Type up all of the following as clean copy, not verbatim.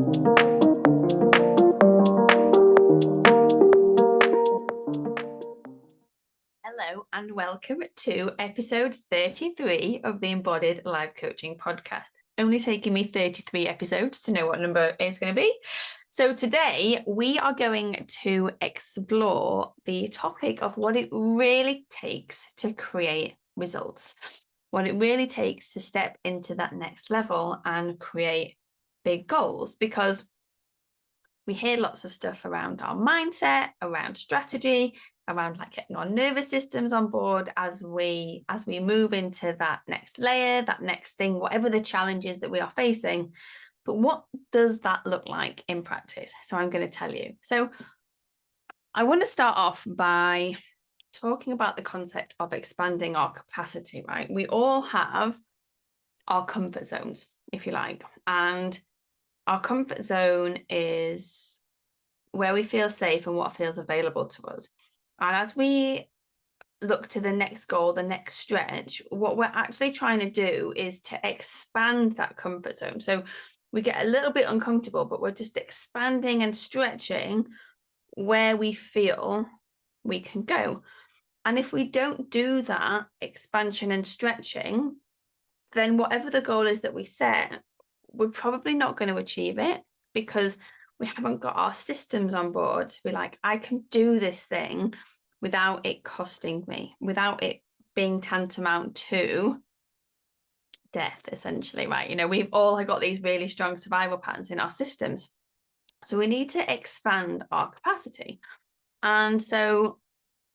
Hello and welcome to episode 33 of the Embodied Life Coaching Podcast. Only taking me 33 episodes to know what number it's going to be. So today we are going to explore the topic of what it really takes to create results, what it really takes to step into that next level and create big goals, because we hear lots of stuff around our mindset, around strategy, around like getting our nervous systems on board as we move into that next layer, that next thing, whatever the challenges that we are facing. But what does that look like in practice? So I'm going to tell you. So I want to start off by talking about the concept of expanding our capacity, right? We all have our comfort zones, if you like, and our comfort zone is where we feel safe and what feels available to us. And as we look to the next goal, the next stretch, what we're actually trying to do is to expand that comfort zone. So we get a little bit uncomfortable, but we're just expanding and stretching where we feel we can go. And if we don't do that expansion and stretching, then whatever the goal is that we set, we're probably not going to achieve it, because we haven't got our systems on board to be like, I can do this thing without it costing me, without it being tantamount to death, essentially, right? You know, we've all got these really strong survival patterns in our systems. So we need to expand our capacity. And so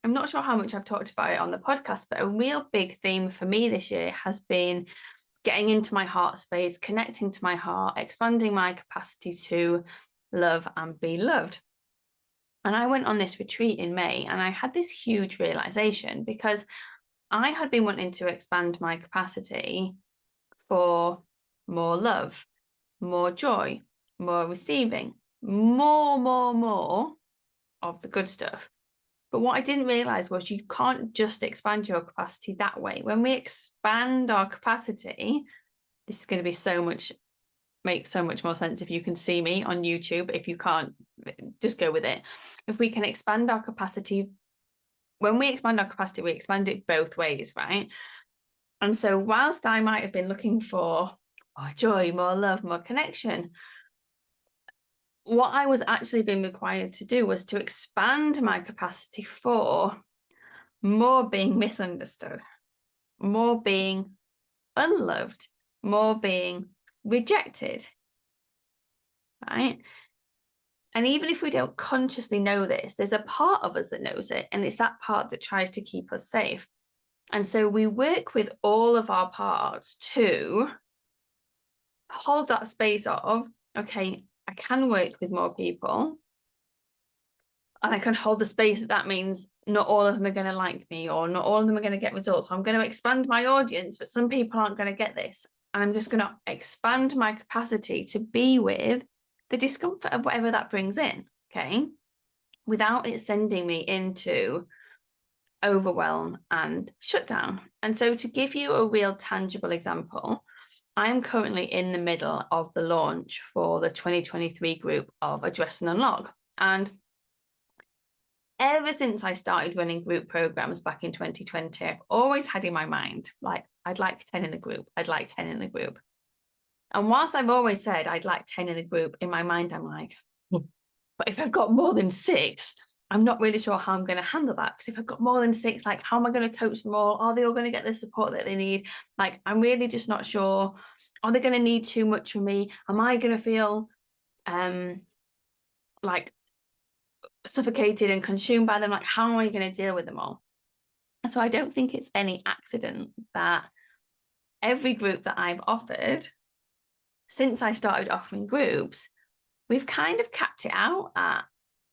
I'm not sure how much I've talked about it on the podcast, but a real big theme for me this year has been getting into my heart space, connecting to my heart, expanding my capacity to love and be loved. And I went on this retreat in May and I had this huge realization, because I had been wanting to expand my capacity for more love, more joy, more receiving, more of the good stuff. But what I didn't realize was you can't just expand your capacity that way. When we expand our capacity, this is going to be make so much more sense if you can see me on YouTube. If you can't, just go with it. If we can expand our capacity, when we expand our capacity, we expand it both ways, right? And so whilst I might have been looking for more joy, more love, more connection, what I was actually being required to do was to expand my capacity for more being misunderstood, more being unloved, more being rejected, right? And even if we don't consciously know this, there's a part of us that knows it, and it's that part that tries to keep us safe. And so we work with all of our parts to hold that space of, okay, I can work with more people, and I can hold the space that means not all of them are going to like me, or not all of them are going to get results. So I'm going to expand my audience, but some people aren't going to get this. And I'm just going to expand my capacity to be with the discomfort of whatever that brings in, okay? Without it sending me into overwhelm and shutdown. And so to give you a real tangible example, I'm currently in the middle of the launch for the 2023 group of Address and Unlock. And ever since I started running group programs back in 2020, I've always had in my mind, like, I'd like 10 in the group. I'd like 10 in the group. And whilst I've always said I'd like 10 in the group, in my mind, I'm like, but if I've got more than 6, I'm not really sure how I'm going to handle that. Because if I've got more than 6, like, how am I going to coach them all? Are they all going to get the support that they need? Like, I'm really just not sure. Are they going to need too much from me? Am I going to feel like suffocated and consumed by them? Like, how am I going to deal with them all? And so I don't think it's any accident that every group that I've offered, since I started offering groups, we've kind of capped it out at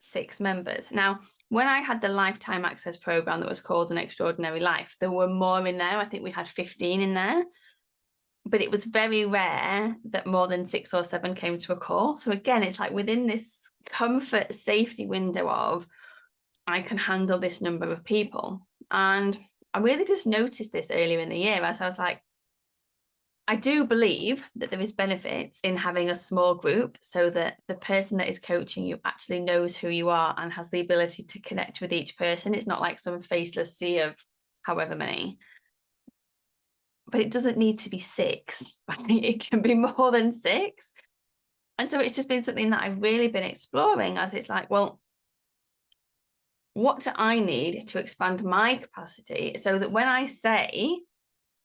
6 members. Now, when I had the lifetime access program that was called An Extraordinary Life, there were more in there. I think we had 15 in there, but it was very rare that more than 6 or 7 came to a call. So again, it's like within this comfort safety window of, I can handle this number of people. And I really just noticed this earlier in the year as I was like, I do believe that there is benefits in having a small group so that the person that is coaching you actually knows who you are and has the ability to connect with each person. It's not like some faceless sea of however many. But it doesn't need to be 6. It can be more than 6. And so it's just been something that I've really been exploring, as it's like, well, what do I need to expand my capacity so that when I say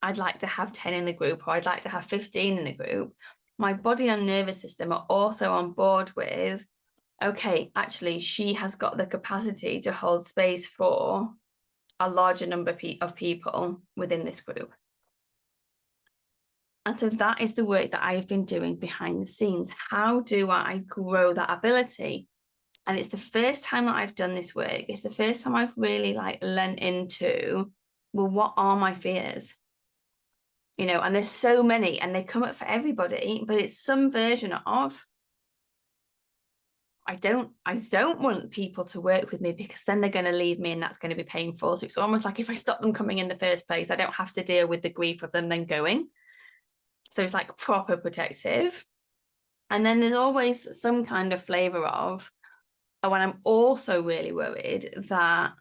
I'd like to have 10 in a group or I'd like to have 15 in a group, my body and nervous system are also on board with, okay, actually, she has got the capacity to hold space for a larger number of people within this group. And so that is the work that I've been doing behind the scenes. How do I grow that ability? And it's the first time that I've done this work. It's the first time I've really lent into, well, what are my fears? And there's so many and they come up for everybody, but it's some version of, I don't want people to work with me because then they're going to leave me and that's going to be painful. So it's almost like if I stop them coming in the first place, I don't have to deal with the grief of them then going. So it's like proper protective. And then there's always some kind of flavor of, when I'm also really worried that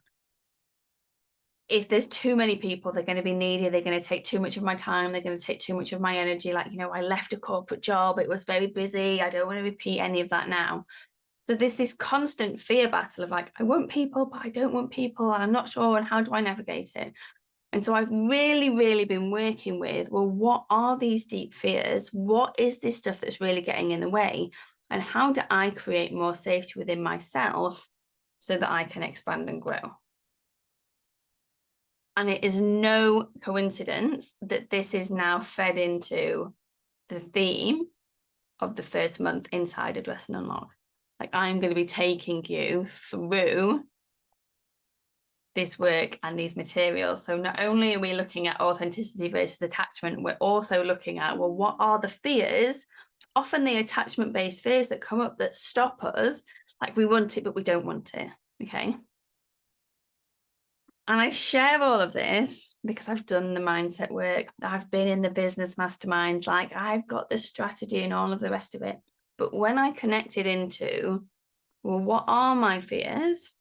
if there's too many people, they're going to be needy, they're going to take too much of my time, they're going to take too much of my energy. I left a corporate job, it was very busy, I don't want to repeat any of that now. So there's this constant fear battle of I want people, but I don't want people, and I'm not sure, and how do I navigate it? And so I've really, really been working with, well, what are these deep fears? What is this stuff that's really getting in the way? And how do I create more safety within myself so that I can expand and grow? And it is no coincidence that this is now fed into the theme of the first month inside Address and Unlock. I'm going to be taking you through this work and these materials. So not only are we looking at authenticity versus attachment, we're also looking at, well, what are the fears, often the attachment-based fears that come up that stop us, we want it, but we don't want it, okay? And I share all of this because I've done the mindset work. I've been in the business masterminds, I've got the strategy and all of the rest of it. But when I connected into, well, what are my fears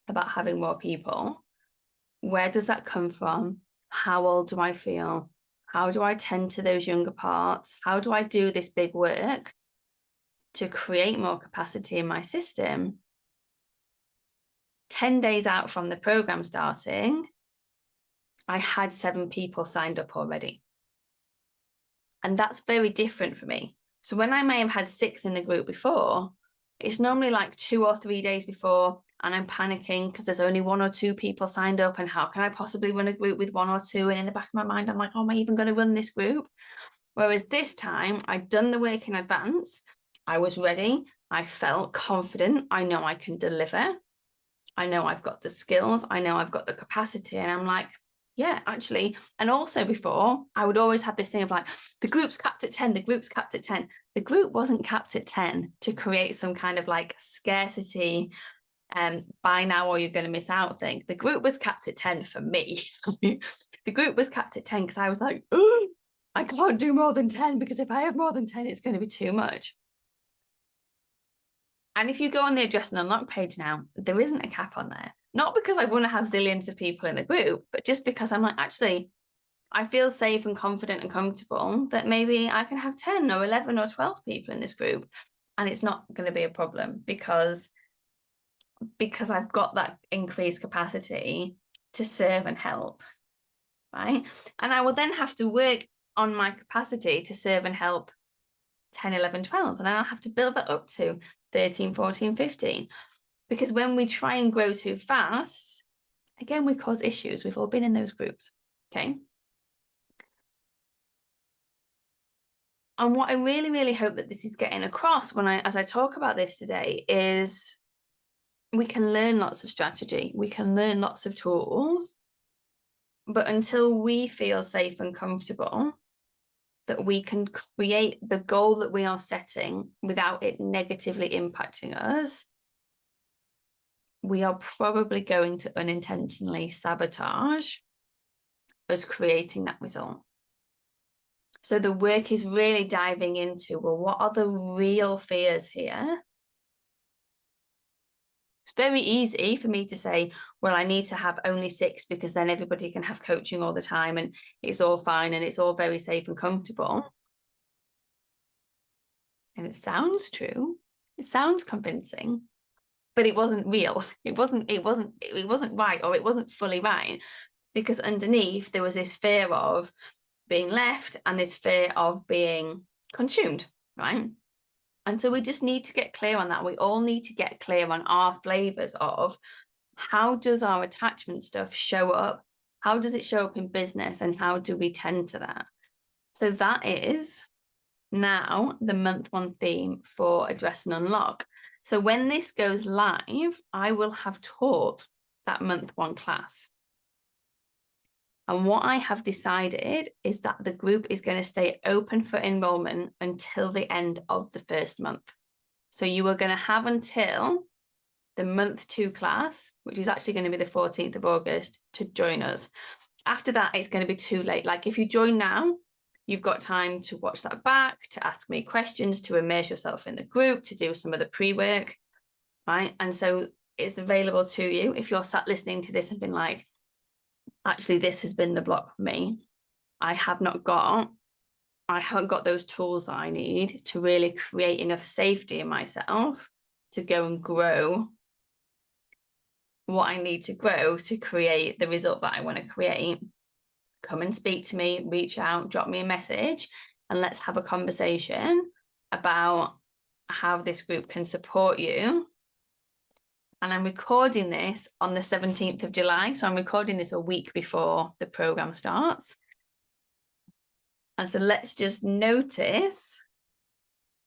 about having more people? Where does that come from? How old do I feel? How do I tend to those younger parts? How do I do this big work to create more capacity in my system? 10 days out from the program starting, I had 7 people signed up already. And that's very different for me. So when I may have had 6 in the group before, it's normally 2 or 3 days before, and I'm panicking because there's only 1 or 2 people signed up, and how can I possibly run a group with 1 or 2? And in the back of my mind, I'm like, oh, am I even going to run this group? Whereas this time, I'd done the work in advance. I was ready. I felt confident. I know I can deliver. I know I've got the skills. I know I've got the capacity. And I'm like, yeah, actually. And also before, I would always have this thing of the group's capped at 10, the group's capped at 10. The group wasn't capped at 10 to create some kind of scarcity, buy now or you're going to miss out thing. The group was capped at 10 for me. The group was capped at 10 because I was like, oh, I can't do more than 10 because if I have more than 10, it's going to be too much. And if you go on the Address and Unlock page now, there isn't a cap on there. Not because I want to have zillions of people in the group, but just because I'm actually, I feel safe and confident and comfortable that maybe I can have 10 or 11 or 12 people in this group. And it's not going to be a problem because I've got that increased capacity to serve and help, right? And I will then have to work on my capacity to serve and help 10, 11, 12. And then I'll have to build that up to 13, 14, 15. Because when we try and grow too fast, again, we cause issues. We've all been in those groups, okay? And what I really, really hope that this is getting across as I talk about this today is we can learn lots of strategy. We can learn lots of tools. But until we feel safe and comfortable that we can create the goal that we are setting without it negatively impacting us, we are probably going to unintentionally sabotage us creating that result. So the work is really diving into, well, what are the real fears here? It's very easy for me to say, well, I need to have only 6 because then everybody can have coaching all the time and it's all fine and it's all very safe and comfortable. And it sounds true. It sounds convincing, but it wasn't real. It wasn't right, or it wasn't fully right, because underneath there was this fear of being left and this fear of being consumed, right? And so we just need to get clear on that. We all need to get clear on our flavors of, how does our attachment stuff show up? How does it show up in business, and how do we tend to that? So that is now the month 1 theme for Address and Unlock. So when this goes live, I will have taught that month 1 class. And what I have decided is that the group is going to stay open for enrollment until the end of the first month. So you are going to have until the month 2 class, which is actually going to be the 14th of August, to join us. After that, it's going to be too late. Like, if you join now, you've got time to watch that back, to ask me questions, to immerse yourself in the group, to do some of the pre-work, right? And so it's available to you. If you're sat listening to this and been like, actually, this has been the block for me, I haven't got those tools that I need to really create enough safety in myself to go and grow what I need to grow to create the result that I want to create. Come and speak to me, reach out, drop me a message, and let's have a conversation about how this group can support you. And I'm recording this on the 17th of July. So I'm recording this a week before the program starts. And so let's just notice,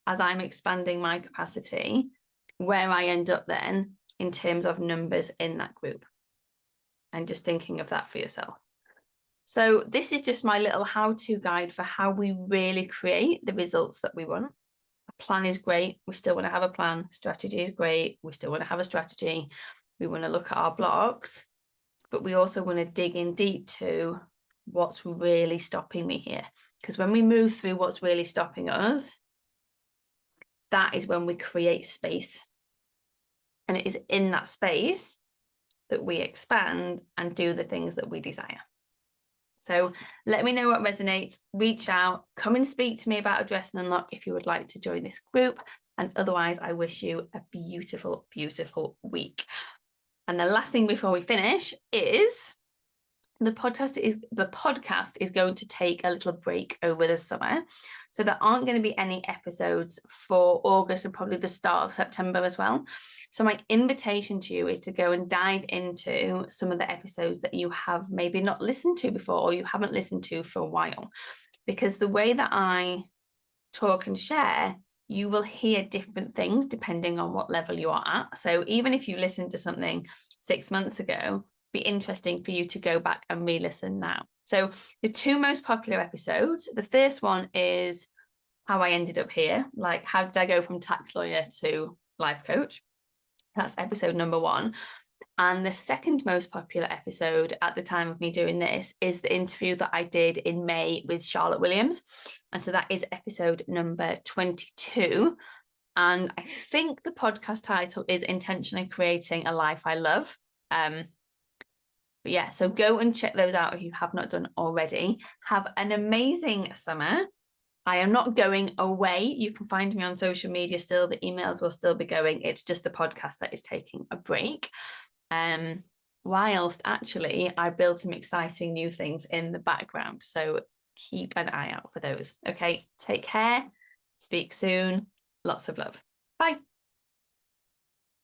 as I'm expanding my capacity, where I end up then in terms of numbers in that group. And just thinking of that for yourself. So this is just my little how-to guide for how we really create the results that we want. A plan is great. We still want to have a plan. Strategy is great. We still want to have a strategy. We want to look at our blocks, but we also want to dig in deep to what's really stopping me here. Because when we move through what's really stopping us, that is when we create space. And it is in that space that we expand and do the things that we desire. So let me know what resonates, reach out, come and speak to me about Address and Unlock if you would like to join this group. And otherwise, I wish you a beautiful, beautiful week. And the last thing before we finish is the podcast is going to take a little break over the summer. So there aren't going to be any episodes for August and probably the start of September as well. So my invitation to you is to go and dive into some of the episodes that you have maybe not listened to before, or you haven't listened to for a while. Because the way that I talk and share, you will hear different things depending on what level you are at. So even if you listened to something 6 months ago, be interesting for you to go back and re-listen now. So the 2 most popular episodes, the first one is how I ended up here. Like, how did I go from tax lawyer to life coach? That's episode number 1. And the second most popular episode at the time of me doing this is the interview that I did in May with Charlotte Williams. And so that is episode number 22. And I think the podcast title is Intentionally Creating a Life I Love. But yeah, so go and check those out if you have not done already. Have an amazing summer. I am not going away. You can find me on social media still. The emails will still be going. It's just the podcast that is taking a break. Whilst actually I build some exciting new things in the background. So keep an eye out for those. Okay, take care. Speak soon. Lots of love. Bye.